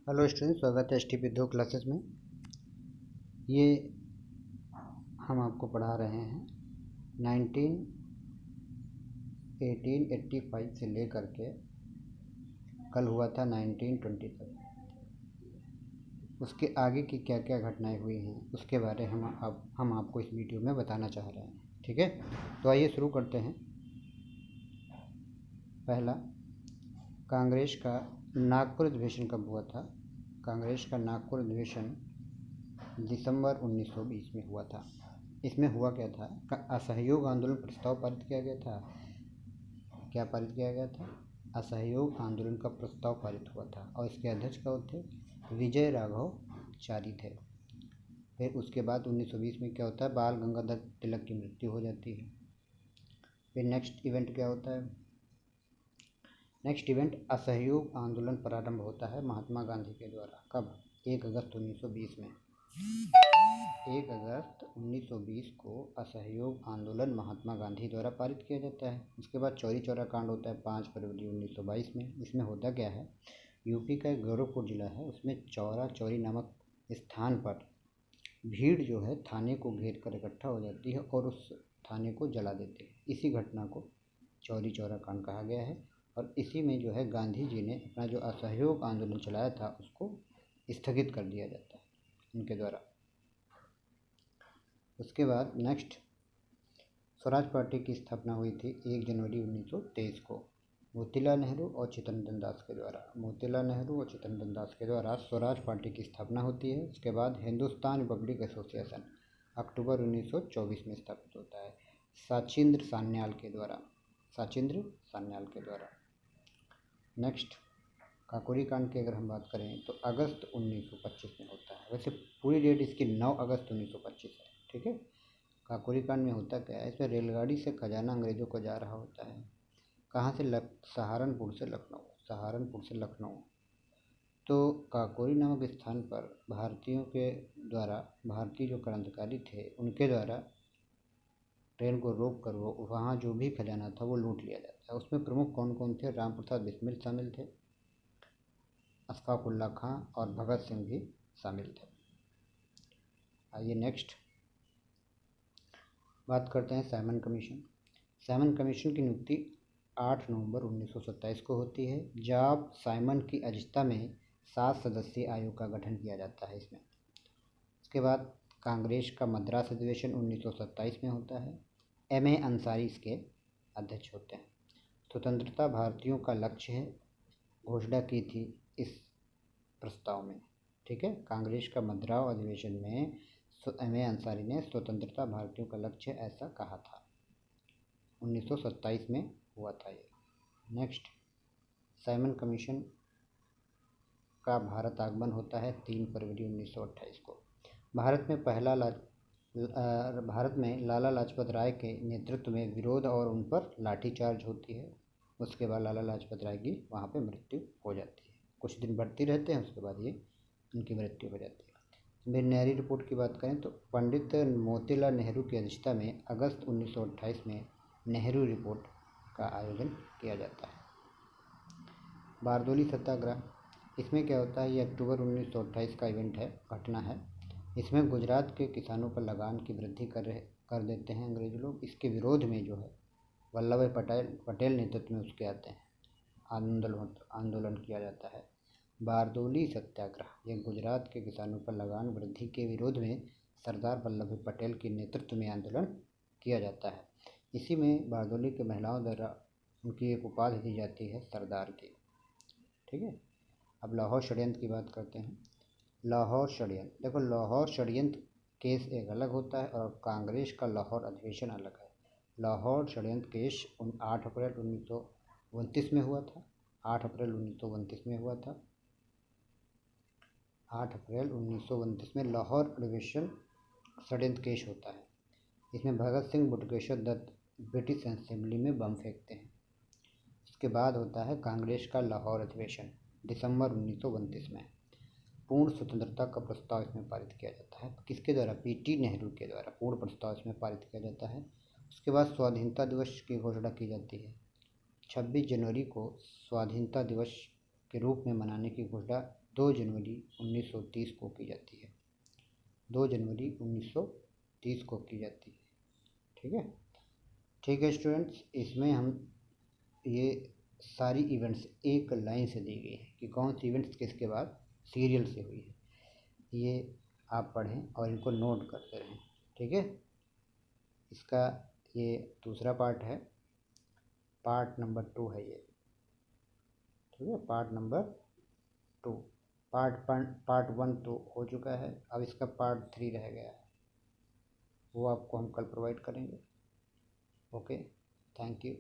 Hello student, स्वागत है STP 2 classes में। ये हम आपको पढ़ा रहे हैं 1885 से लेकर के कल हुआ था 1920 तक। उसके आगे की क्या क्या घटनाएं हुई हैं उसके बारे में हम आपको इस वीडियो में बताना चाह रहे हैं। ठीक है, तो आइए शुरू करते हैं। पहला, कांग्रेस का नागपुर अधिवेशन कब हुआ था? कांग्रेस का नागपुर अधिवेशन दिसंबर 1920 में हुआ था। इसमें हुआ क्या था? असहयोग आंदोलन प्रस्ताव पारित किया गया था। क्या पारित किया गया था? असहयोग आंदोलन का प्रस्ताव पारित हुआ था और इसके अध्यक्ष कौन थे? विजय राघव चारी थे। फिर उसके बाद 1920 में क्या होता है? बाल गंगाधर तिलक की मृत्यु हो जाती है। फिर नेक्स्ट इवेंट क्या होता है? नेक्स्ट इवेंट असहयोग आंदोलन प्रारंभ होता है महात्मा गांधी के द्वारा। कब? 1 अगस्त 1920 में। 1 अगस्त 1920 को असहयोग आंदोलन महात्मा गांधी द्वारा पारित किया जाता है। उसके बाद चौरी चौरा कांड होता है 5 फरवरी 1922 में। इसमें होता क्या है? यूपी का एक गोरखपुर जिला है, उसमें चौरा चौरी नामक स्थान पर भीड़ जो है थाने को घेर कर इकट्ठा हो जाती है और उस थाने को जला देते हैं। इसी घटना को चौरी चौरा कांड कहा गया है और इसी में जो है गांधी जी ने अपना जो असहयोग आंदोलन चलाया था उसको स्थगित कर दिया जाता है उनके द्वारा। उसके बाद नेक्स्ट, स्वराज पार्टी की स्थापना हुई थी 1 जनवरी 1923 को मोतीलाल नेहरू और चित्तरंजन दास के द्वारा। मोतीलाल नेहरू और चित्तरंजन दास के द्वारा स्वराज पार्टी की स्थापना होती है। उसके बाद हिंदुस्तान रिपब्लिक एसोसिएशन अक्टूबर 1924 में स्थापित होता है सचिंद्र सान्याल के द्वारा। सचिंद्र सान्याल के द्वारा। नेक्स्ट, काकोरी कांड की अगर हम बात करें तो अगस्त 1925 में होता है। वैसे पूरी डेट इसकी 9 अगस्त 1925 है। ठीक है, काकोरी कांड में होता क्या है? इसमें रेलगाड़ी से खजाना अंग्रेज़ों को जा रहा होता है। कहाँ से? सहारनपुर से लखनऊ। सहारनपुर से लखनऊ। तो काकोरी नामक स्थान पर भारतीयों के द्वारा, भारतीय जो क्रांतिकारी थे उनके द्वारा ट्रेन को रोक कर वो वहाँ जो भी खजाना था वो लूट लिया जाता है। उसमें प्रमुख कौन कौन थे? राम प्रसाद बिस्मिल शामिल थे, अशफाक उल्ला खां और भगत सिंह भी शामिल थे। आइए नेक्स्ट बात करते हैं साइमन कमीशन। साइमन कमीशन की नियुक्ति 8 नवंबर 1927 को होती है। जॉब साइमन की अध्यक्षता में 7 सदस्यीय आयोग का गठन किया जाता है इसमें। उसके बाद कांग्रेस का मद्रास अधिवेशन 1927 में होता है। M.A. अंसारी इसके अध्यक्ष होते हैं। स्वतंत्रता भारतीयों का लक्ष्य है घोषणा की थी इस प्रस्ताव में। ठीक है, कांग्रेस का मद्रास अधिवेशन में M.A. अंसारी ने स्वतंत्रता भारतीयों का लक्ष्य ऐसा कहा था। 1927 में हुआ था ये। नेक्स्ट, साइमन कमीशन का भारत आगमन होता है 3 फरवरी 1928 को। भारत में लाला लाजपत राय के नेतृत्व में विरोध और उन पर लाठीचार्ज होती है। उसके बाद लाला लाजपत राय की वहाँ पे मृत्यु हो जाती है। कुछ दिन बढ़ती रहते हैं, उसके बाद ये उनकी मृत्यु हो जाती है। नेहरू रिपोर्ट की बात करें तो पंडित मोतीलाल नेहरू की अध्यक्षता में अगस्त 1928 में नेहरू रिपोर्ट का आयोजन किया जाता है। बारदोली सत्याग्रह, इसमें क्या होता है? ये अक्टूबर 1928 का इवेंट है, घटना है। इसमें गुजरात के किसानों पर लगान की वृद्धि कर देते हैं अंग्रेज लोग। इसके विरोध में जो है वल्लभ भाई पटेल नेतृत्व में उसके आते हैं, आंदोलन किया जाता है। बारदोली सत्याग्रह, ये गुजरात के किसानों पर लगान वृद्धि के विरोध में सरदार वल्लभ भाई पटेल के नेतृत्व में आंदोलन किया जाता है। इसी में बारदोली के महिलाओं द्वारा उनकी एक उपाधि दी जाती है सरदार की। ठीक है, अब लाहौर षड्यंत्र की बात करते हैं। लाहौर षड्यंत्र, देखो लाहौर षड्यंत्र केस एक अलग होता है और कांग्रेस का लाहौर अधिवेशन अलग है। लाहौर षड्यंत्र केस 8 अप्रैल 1929 में हुआ था। 8 अप्रैल 1929 में हुआ था। 8 अप्रैल 1929 में लाहौर अधिवेशन षड्यंत्र केस होता है। इसमें भगत सिंह बटुकेश्वर दत्त ब्रिटिश असेंबली में बम फेंकते हैं। इसके बाद होता है कांग्रेस का लाहौर अधिवेशन दिसंबर 1929 में। पूर्ण स्वतंत्रता का प्रस्ताव इसमें पारित किया जाता है। किसके द्वारा? पीटी नेहरू के द्वारा पूर्ण प्रस्ताव इसमें पारित किया जाता है। उसके बाद स्वाधीनता दिवस की घोषणा की जाती है। 26 जनवरी को स्वाधीनता दिवस के रूप में मनाने की घोषणा 2 जनवरी 1930 को की जाती है। 2 जनवरी 1930 को की जाती है। ठीक है, ठीक है स्टूडेंट्स, इसमें हम ये सारी इवेंट्स एक लाइन से दी गई है कि कौन सी इवेंट्स किसके बाद सीरियल से हुई है। ये आप पढ़ें और इनको नोट करते रहें। ठीक है, इसका ये दूसरा पार्ट है, पार्ट नंबर 2 है ये। ठीक है, पार्ट नंबर 2। पार्ट 1 तो हो चुका है, अब इसका पार्ट 3 रह गया है, वो आपको हम कल प्रोवाइड करेंगे। Okay, thank you.